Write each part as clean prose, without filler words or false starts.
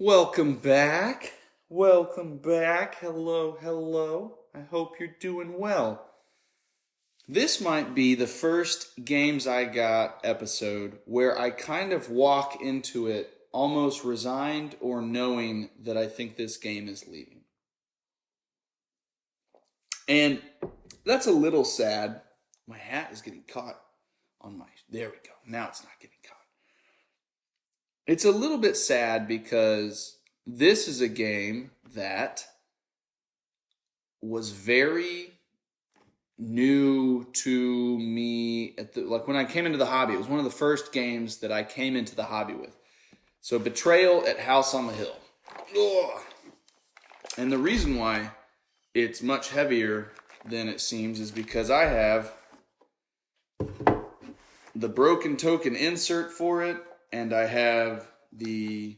Welcome back. Welcome back. Hello, hello. I hope you're doing well. This might be the first Games I Got episode where I kind of walk into it almost resigned or knowing that I think this game is leaving. And that's a little sad. My hat is getting caught on my. There we go. Now it's not getting caught. It's a little bit sad because this is a game that was very new to me like when I came into the hobby. It was one of the first games that I came into the hobby with. So Betrayal at House on the Hill. Ugh. And the reason why it's much heavier than it seems is because I have the broken token insert for it, and I have the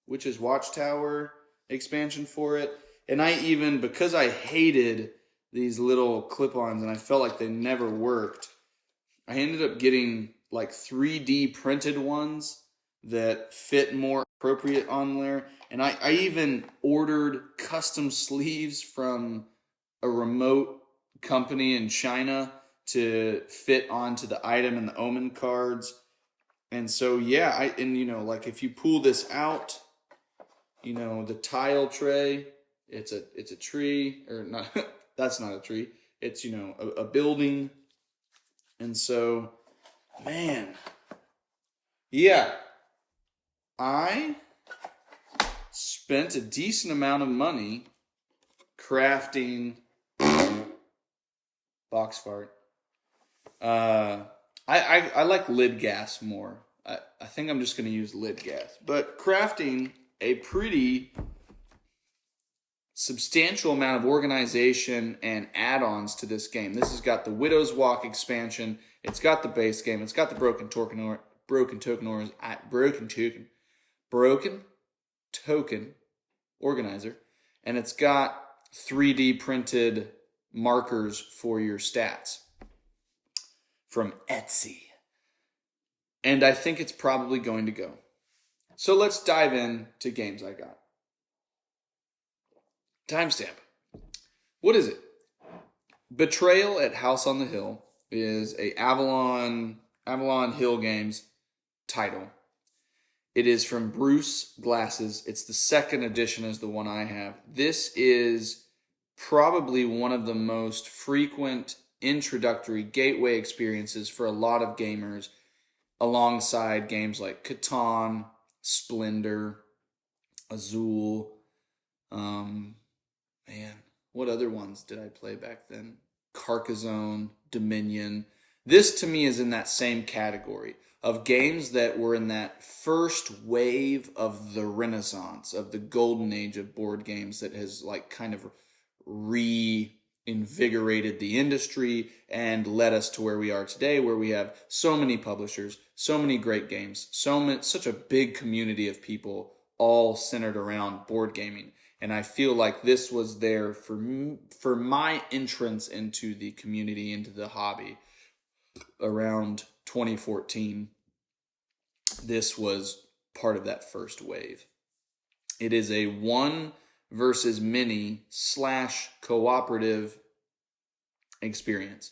Witch's Watchtower expansion for it. And I even, because I hated these little clip-ons and I felt like they never worked, I ended up getting like 3D printed ones that fit more appropriate on there. And I even ordered custom sleeves from a remote company in China to fit onto the item and the omen cards. And so, yeah, like if you pull this out, the tile tray, it's a tree, or not, that's not a tree. It's, a building. And so, man, yeah, I spent a decent amount of money crafting box fart. I like lid gas more. I think I'm just going to use lid gas. But crafting a pretty substantial amount of organization and add-ons to this game. This has got the Widow's Walk expansion. It's got the base game. It's got the broken token organizer. And it's got 3D printed markers for your stats from Etsy. And I think it's probably going to go. So let's dive into Games I Got. Timestamp. What is it? Betrayal at House on the Hill is a Avalon Hill Games title. It is from Bruce Glasses. It's the second edition as the one I have. This is probably one of the most frequent introductory gateway experiences for a lot of gamers, alongside games like Catan, Splendor, Azul. What other ones did I play back then? Carcassonne, Dominion. This to me is in that same category of games that were in that first wave of the renaissance, of the golden age of board games that has like kind of reinvigorated the industry and led us to where we are today, where we have so many publishers, so many great games, such a big community of people all centered around board gaming. And I feel like this was there for my entrance into the community, into the hobby around 2014. This was part of that first wave. It is a one versus many / cooperative experience.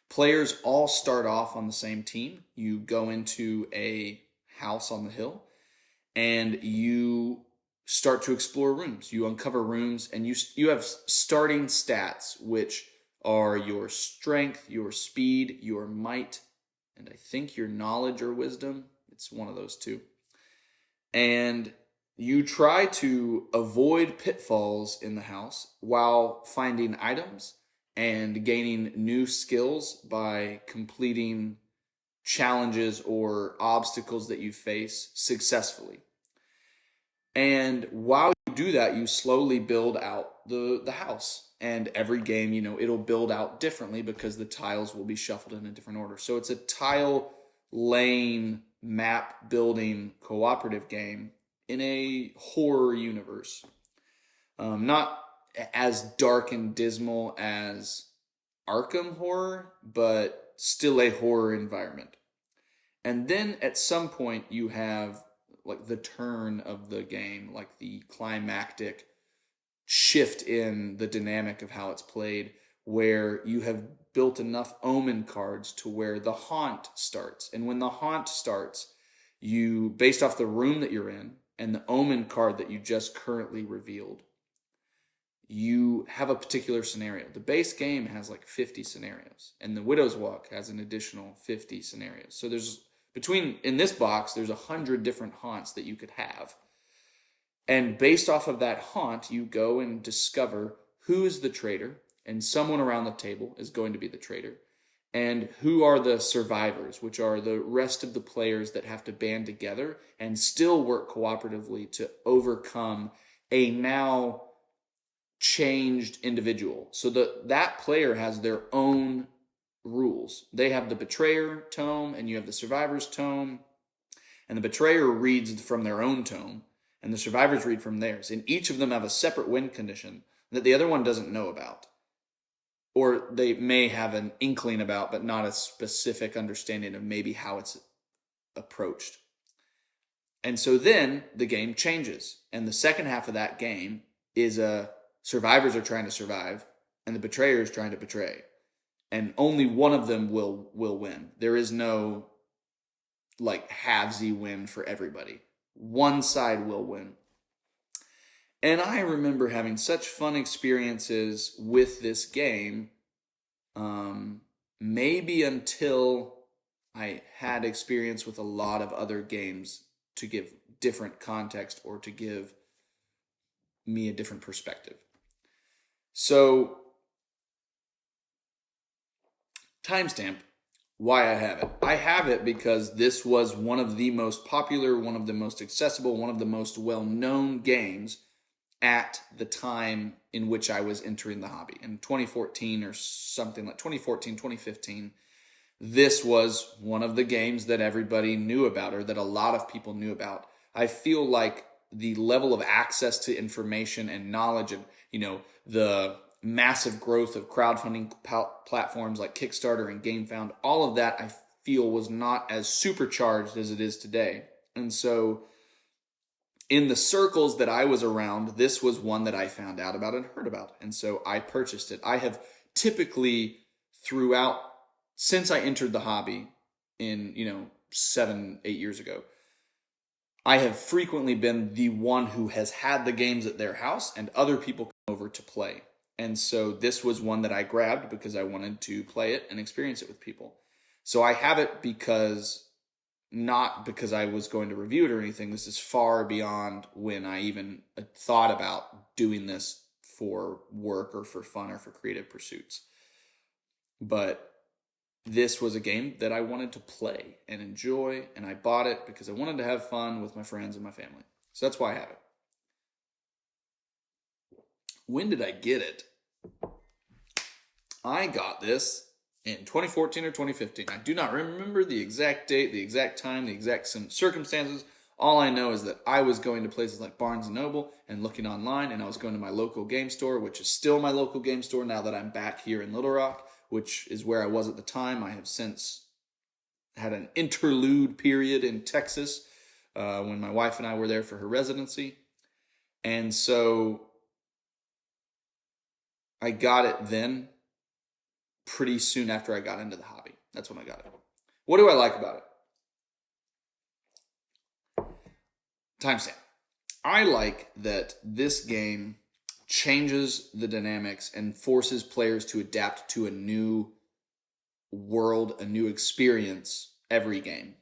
Players all start off on the same team. You go into a house on the hill and you start to explore rooms. You uncover rooms and you have starting stats, which are your strength, your speed, your might, and I think your knowledge or wisdom. It's one of those two. And you try to avoid pitfalls in the house while finding items and gaining new skills by completing challenges or obstacles that you face successfully. And while you do that, you slowly build out the house. And every game, it'll build out differently because the tiles will be shuffled in a different order. So it's a tile laying, map building cooperative game in a horror universe. Not as dark and dismal as Arkham Horror, but still a horror environment. And then at some point you have like the turn of the game, like the climactic shift in the dynamic of how it's played, where you have built enough omen cards to where the haunt starts. And when the haunt starts, you, based off the room that you're in and the omen card that you just currently revealed, you have a particular scenario. The base game has like 50 scenarios, and the Widow's Walk has an additional 50 scenarios. So in this box, there's 100 different haunts that you could have. And based off of that haunt, you go and discover who is the traitor, and someone around the table is going to be the traitor, and who are the survivors, which are the rest of the players that have to band together and still work cooperatively to overcome a now changed individual. So that player has their own rules. They have the betrayer tome, and you have the survivor's tome, and the betrayer reads from their own tome, and the survivors read from theirs. And each of them have a separate win condition that the other one doesn't know about. Or they may have an inkling about, but not a specific understanding of maybe how it's approached. And so then the game changes. And the second half of that game is survivors are trying to survive, and the betrayer is trying to betray. And only one of them will win. There is no like halvesy win for everybody. One side will win. And I remember having such fun experiences with this game, maybe until I had experience with a lot of other games to give different context or to give me a different perspective. So, timestamp, why I have it. I have it because this was one of the most popular, one of the most accessible, one of the most well-known games at the time in which I was entering the hobby. In 2014 or something like 2014, 2015, this was one of the games that everybody knew about, or that a lot of people knew about. I feel like the level of access to information and knowledge, and the massive growth of crowdfunding platforms like Kickstarter and GameFound, all of that I feel was not as supercharged as it is today. And so in the circles that I was around, this was one that I found out about and heard about. And so I purchased it. I have typically since I entered the hobby in, 7-8 years ago, I have frequently been the one who has had the games at their house and other people come over to play. And so this was one that I grabbed because I wanted to play it and experience it with people. So I have it not because I was going to review it or anything. This is far beyond when I even thought about doing this for work or for fun or for creative pursuits. But this was a game that I wanted to play and enjoy, and I bought it because I wanted to have fun with my friends and my family. So that's why I have it. When did I get it? I got this in 2014 or 2015. I do not remember the exact date, the exact time, the exact circumstances. All I know is that I was going to places like Barnes & Noble and looking online, and I was going to my local game store, which is still my local game store now that I'm back here in Little Rock, which is where I was at the time. I have since had an interlude period in Texas when my wife and I were there for her residency. And so I got it then, pretty soon after I got into the hobby. That's when I got it. What do I like about it? Timestamp. I like that this game changes the dynamics and forces players to adapt to a new world, a new experience every game.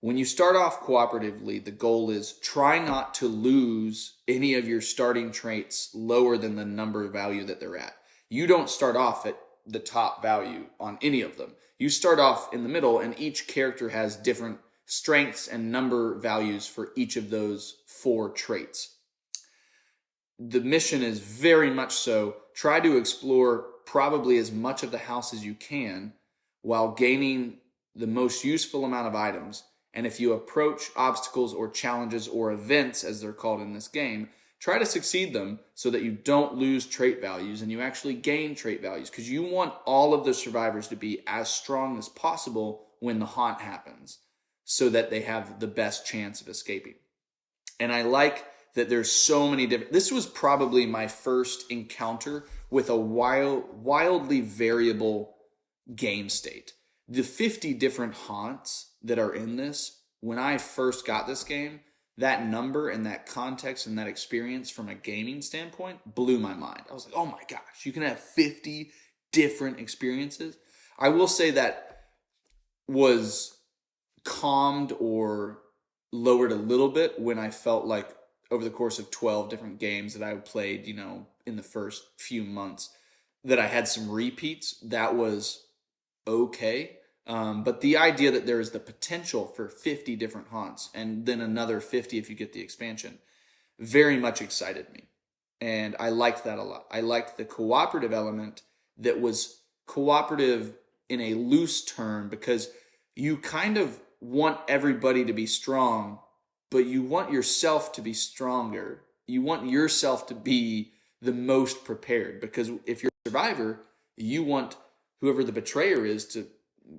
When you start off cooperatively, the goal is try not to lose any of your starting traits lower than the number value that they're at. You don't start off at the top value on any of them. You start off in the middle, and each character has different strengths and number values for each of those 4 traits. The mission is very much so try to explore probably as much of the house as you can while gaining the most useful amount of items. And if you approach obstacles or challenges or events, as they're called in this game, try to succeed them so that you don't lose trait values and you actually gain trait values, because you want all of the survivors to be as strong as possible when the haunt happens so that they have the best chance of escaping. And I like that there's so many different. This was probably my first encounter with a wildly variable game state. The 50 different haunts that are in this, when I first got this game, that number and that context and that experience from a gaming standpoint blew my mind. I was like, oh my gosh, you can have 50 different experiences. I will say that was calmed or lowered a little bit when I felt like over the course of 12 different games that I played, in the first few months, that I had some repeats. That was okay. But the idea that there is the potential for 50 different haunts and then another 50 if you get the expansion very much excited me. And I liked that a lot. I liked the cooperative element that was cooperative in a loose term, because you kind of want everybody to be strong, but you want yourself to be stronger. You want yourself to be the most prepared, because if you're a survivor, you want whoever the betrayer is to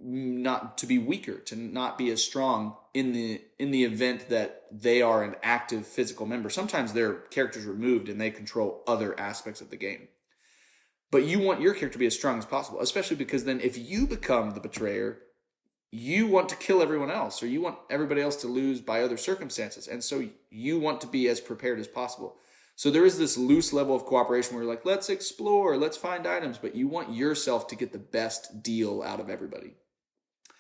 not to be weaker, to not be as strong in the event that they are an active physical member. Sometimes their character's removed and they control other aspects of the game. But you want your character to be as strong as possible, especially because then if you become the betrayer, you want to kill everyone else, or you want everybody else to lose by other circumstances. And so you want to be as prepared as possible. So there is this loose level of cooperation where you're like, let's explore, let's find items, but you want yourself to get the best deal out of everybody.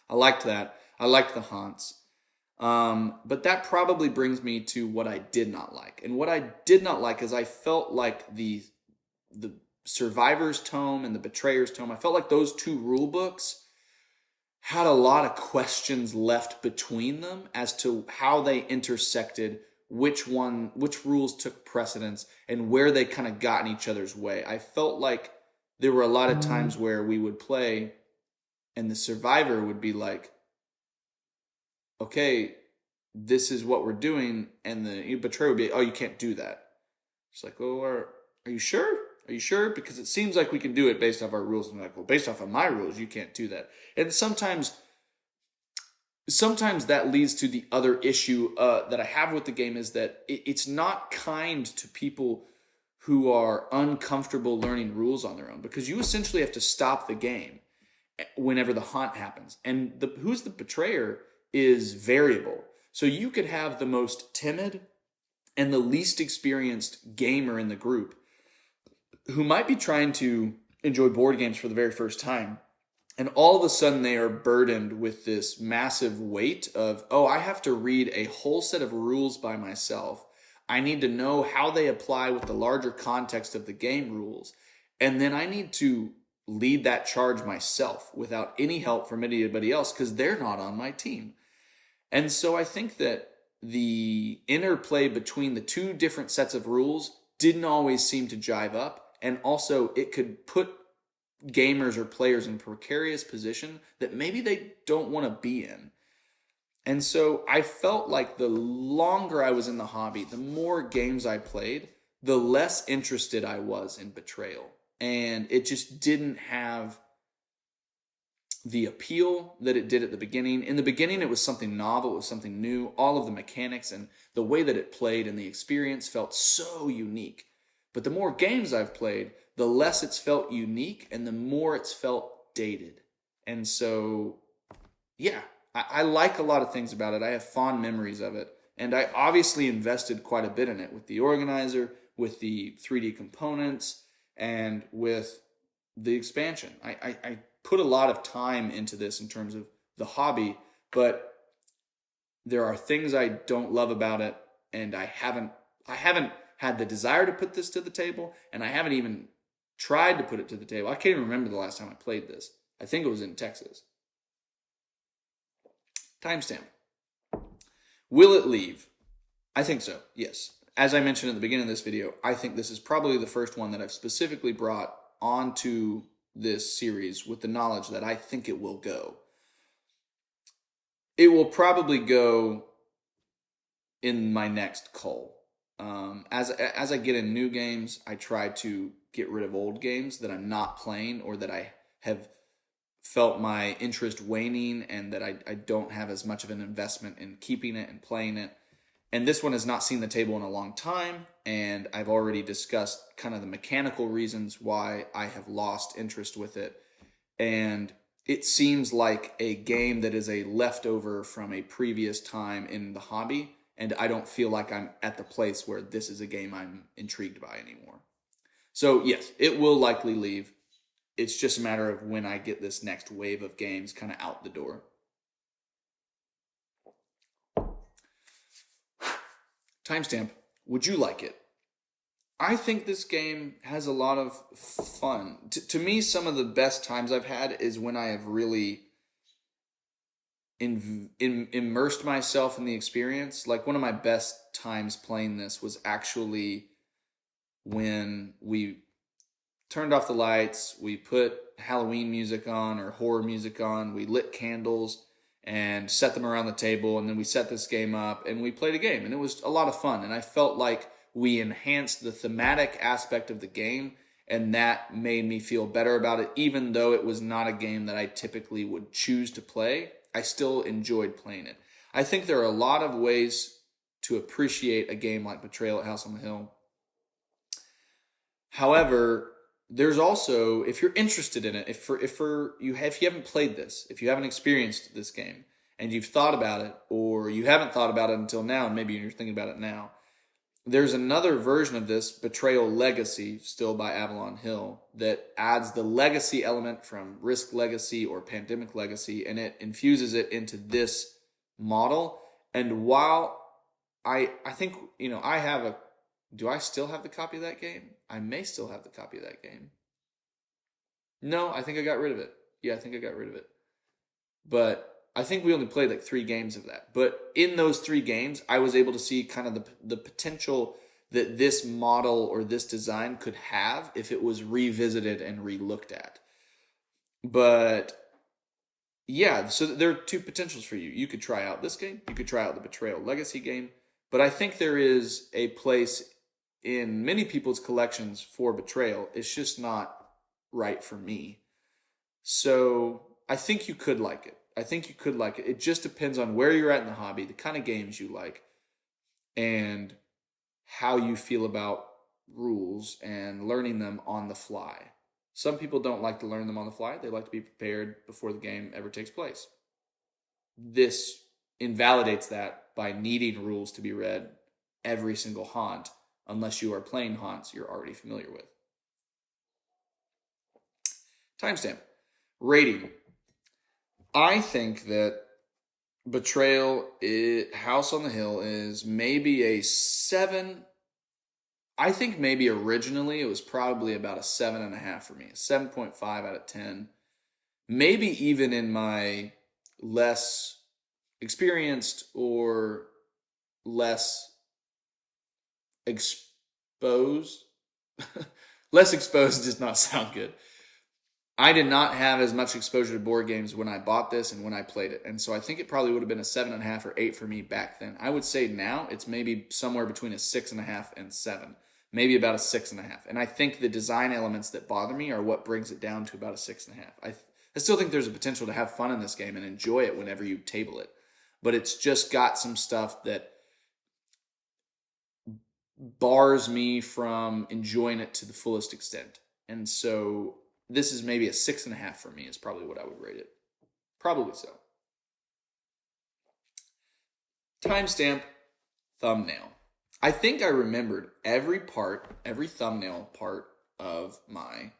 I liked that. I liked the haunts. But that probably brings me to what I did not like. And what I did not like is I felt like the Survivor's Tome and the Betrayer's Tome, I felt like those two rule books had a lot of questions left between them as to how they intersected, which rules took precedence, and where they kind of got in each other's way. I felt like there were a lot of times where we would play and the survivor would be like, okay, this is what we're doing. And the betrayer would be, oh, you can't do that. It's like, oh, are you sure? Are you sure? Because it seems like we can do it based off our rules. And I'm like, well, based off of my rules, you can't do that. And sometimes that leads to the other issue that I have with the game, is that it's not kind to people who are uncomfortable learning rules on their own, because you essentially have to stop the game whenever the haunt happens. And who's the betrayer is variable. So you could have the most timid and the least experienced gamer in the group who might be trying to enjoy board games for the very first time. And all of a sudden they are burdened with this massive weight of, oh, I have to read a whole set of rules by myself. I need to know how they apply with the larger context of the game rules. And then I need to lead that charge myself without any help from anybody else, because they're not on my team. And so I think that the interplay between the two different sets of rules didn't always seem to jive up. And also it could put gamers or players in a precarious position that maybe they don't want to be in. And so I felt like the longer I was in the hobby, the more games I played, the less interested I was in Betrayal. And it just didn't have the appeal that it did at the beginning. In the beginning, it was something novel, it was something new. All of the mechanics and the way that it played and the experience felt so unique. But the more games I've played, the less it's felt unique and the more it's felt dated. And so, yeah, I like a lot of things about it. I have fond memories of it. And I obviously invested quite a bit in it with the organizer, with the 3D components, and with the expansion. I put a lot of time into this in terms of the hobby, but there are things I don't love about it, and I haven't had the desire to put this to the table, and I haven't even tried to put it to the table. I can't even remember the last time I played this. I think it was in Texas. Timestamp. Will it leave? I think so, yes. As I mentioned at the beginning of this video, I think this is probably the first one that I've specifically brought onto this series with the knowledge that I think it will go. It will probably go in my next cull. As I get in new games, I try to get rid of old games that I'm not playing or that I have felt my interest waning and that I don't have as much of an investment in keeping it and playing it. And this one has not seen the table in a long time, and I've already discussed kind of the mechanical reasons why I have lost interest with it. And it seems like a game that is a leftover from a previous time in the hobby, and I don't feel like I'm at the place where this is a game I'm intrigued by anymore. So yes, it will likely leave. It's just a matter of when I get this next wave of games kind of out the door. Timestamp, would you like it? I think this game has a lot of fun. To me, some of the best times I've had is when I have really immersed myself in the experience. Like one of my best times playing this was actually when we turned off the lights, we put Halloween music on or horror music on, we lit candles and set them around the table, and then we set this game up and we played a game, and it was a lot of fun, and I felt like we enhanced the thematic aspect of the game, and that made me feel better about it. Even though it was not a game that I typically would choose to play, I still enjoyed playing it. I think there are a lot of ways to appreciate a game like Betrayal at House on the Hill. However, there's also, if you're interested in it, if you haven't played this, if you haven't experienced this game, and you've thought about it, or you haven't thought about it until now, and maybe you're thinking about it now, there's another version of this, Betrayal Legacy, still by Avalon Hill, that adds the legacy element from Risk Legacy or Pandemic Legacy, and it infuses it into this model. And while I think, I have a, do I still have the copy of that game? I may still have the copy of that game. No, I think I got rid of it. Yeah, I think I got rid of it. But I think we only played like 3 games of that. But in those 3 games, I was able to see kind of the potential that this model or this design could have if it was revisited and re-looked at. But yeah, so there are 2 potentials for you. You could try out this game. You could try out the Betrayal Legacy game. But I think there is a place in many people's collections for Betrayal. It's just not right for me. So I think you could like it. It just depends on where you're at in the hobby, the kind of games you like, and how you feel about rules and learning them on the fly. Some people don't like to learn them on the fly. They like to be prepared before the game ever takes place. This invalidates that by needing rules to be read every single haunt, unless you are playing haunts you're already familiar with. Timestamp. Rating. I think that Betrayal House on the Hill is maybe a 7. I think maybe originally it was probably about a 7.5 for me. A 7.5 out of 10. Maybe even in my less experienced or less exposed. Less exposed does not sound good. I did not have as much exposure to board games when I bought this and when I played it. And so I think it probably would have been a 7.5 or 8 for me back then. I would say now it's maybe somewhere between a 6.5 and 7. Maybe about a 6.5. And I think the design elements that bother me are what brings it down to about a 6.5. I still think there's a potential to have fun in this game and enjoy it whenever you table it. But it's just got some stuff that bars me from enjoying it to the fullest extent. And so this is maybe a 6.5 for me is probably what I would rate it. Probably so. Timestamp, thumbnail. I think I remembered every thumbnail part of my,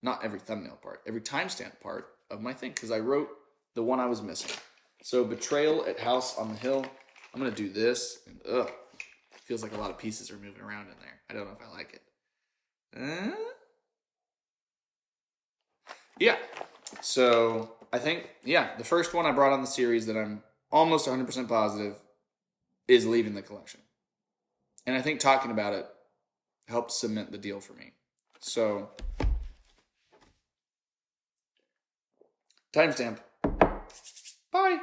not every thumbnail part, every timestamp part of my thing, because I wrote the one I was missing. So Betrayal at House on the Hill. I'm going to do this. And, feels like a lot of pieces are moving around in there. I don't know if I like it. Yeah. So I think, the first one I brought on the series that I'm almost 100% positive is leaving the collection. And I think talking about it helped cement the deal for me. So, timestamp. Bye.